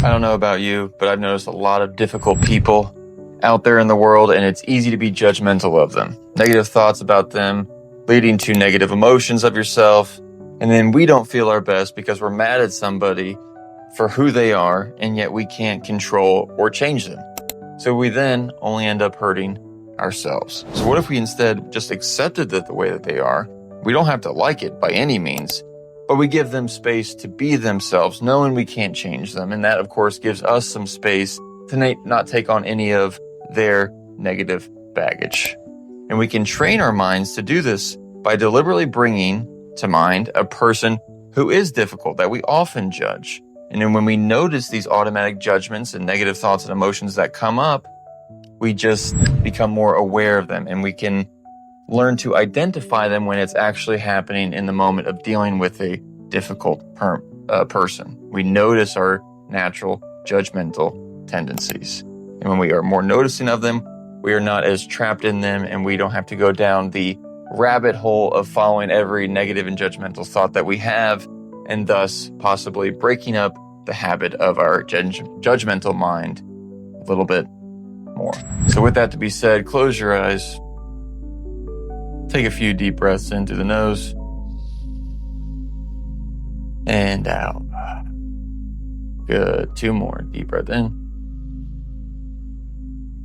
I don't know about you, but I've noticed a lot of difficult people out there in the world, and it's easy to be judgmental of them. Negative thoughts about them leading to negative emotions of yourself, and then we don't feel our best because we're mad at somebody for who they are, and yet we can't control or change them. So we then only end up hurting ourselves. So what if we instead just accepted that the way that they are? We don't have to like it by any means, but we give them space to be themselves, knowing we can't change them. And that, of course, gives us some space to not take on any of their negative baggage. And we can train our minds to do this by deliberately bringing to mind a person who is difficult, that we often judge. And then when we notice these automatic judgments and negative thoughts and emotions that come up, we just become more aware of them, and we can learn to identify them when it's actually happening in the moment of dealing with a difficult person. We notice our natural judgmental tendencies. And when we are more noticing of them, we are not as trapped in them, and we don't have to go down the rabbit hole of following every negative and judgmental thought that we have, and thus possibly breaking up the habit of our judgmental mind a little bit more. So with that to be said, close your eyes. Take a few deep breaths in through the nose and out. Good. 2 more. Deep breath in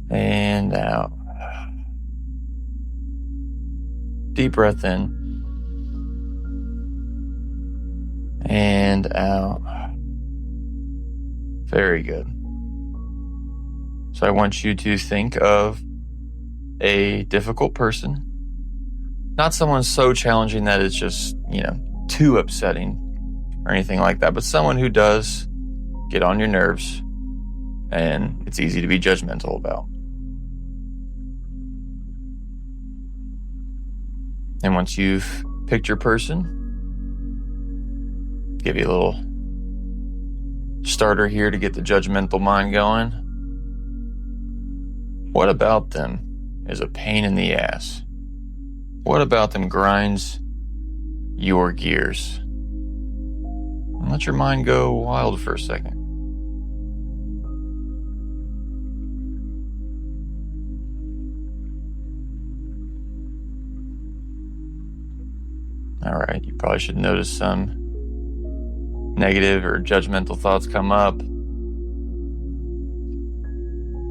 and out. Deep breath in and out. Very good. So I want you to think of a difficult person. Not someone so challenging that it's just, too upsetting or anything like that, but someone who does get on your nerves and it's easy to be judgmental about. And once you've picked your person, give you a little starter here to get the judgmental mind going. What about them is a pain in the ass? What about them grinds your gears? And let your mind go wild for a second. All right, you probably should notice some negative or judgmental thoughts come up.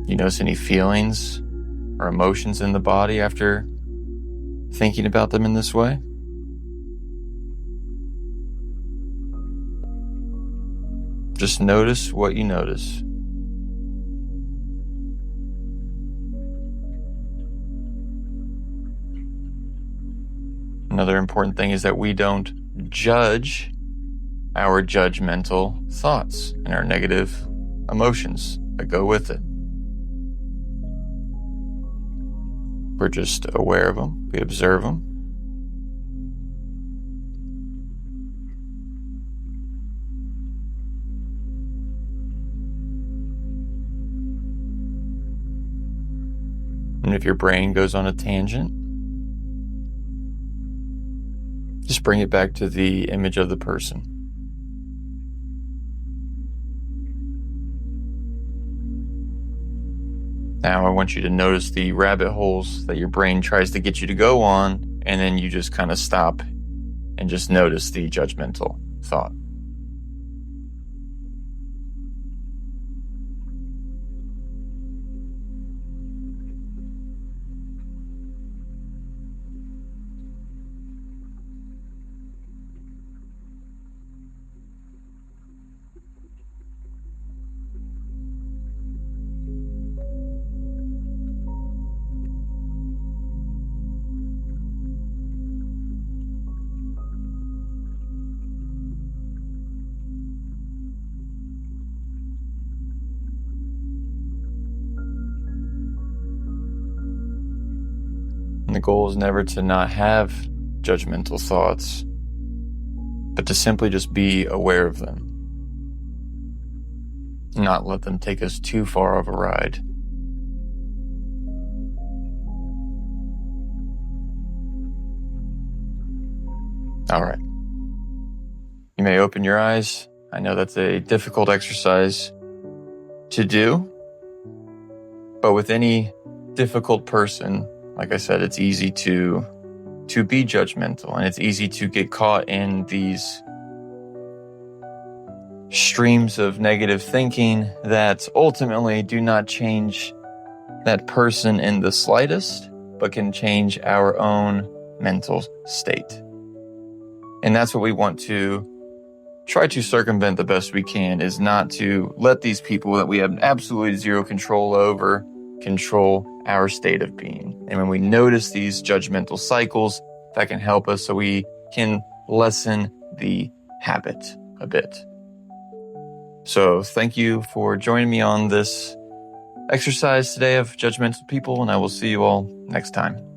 You notice any feelings or emotions in the body after thinking about them in this way? Just notice what you notice. Another important thing is that we don't judge our judgmental thoughts and our negative emotions that go with it. We're just aware of them. We observe them. And if your brain goes on a tangent, just bring it back to the image of the person. Now I want you to notice the rabbit holes that your brain tries to get you to go on, and then you just kind of stop and just notice the judgmental thought. And the goal is never to not have judgmental thoughts, but to simply just be aware of them. Not let them take us too far of a ride. All right. You may open your eyes. I know that's a difficult exercise, to do. But with any difficult person, like I said, it's easy to be judgmental, and it's easy to get caught in these streams of negative thinking that ultimately do not change that person in the slightest, but can change our own mental state. And that's what we want to try to circumvent the best we can, is not to let these people that we have absolutely zero control over control our state of being. And when we notice these judgmental cycles, that can help us so we can lessen the habit a bit. So thank you for joining me on this exercise today of judgmental people, and I will see you all next time.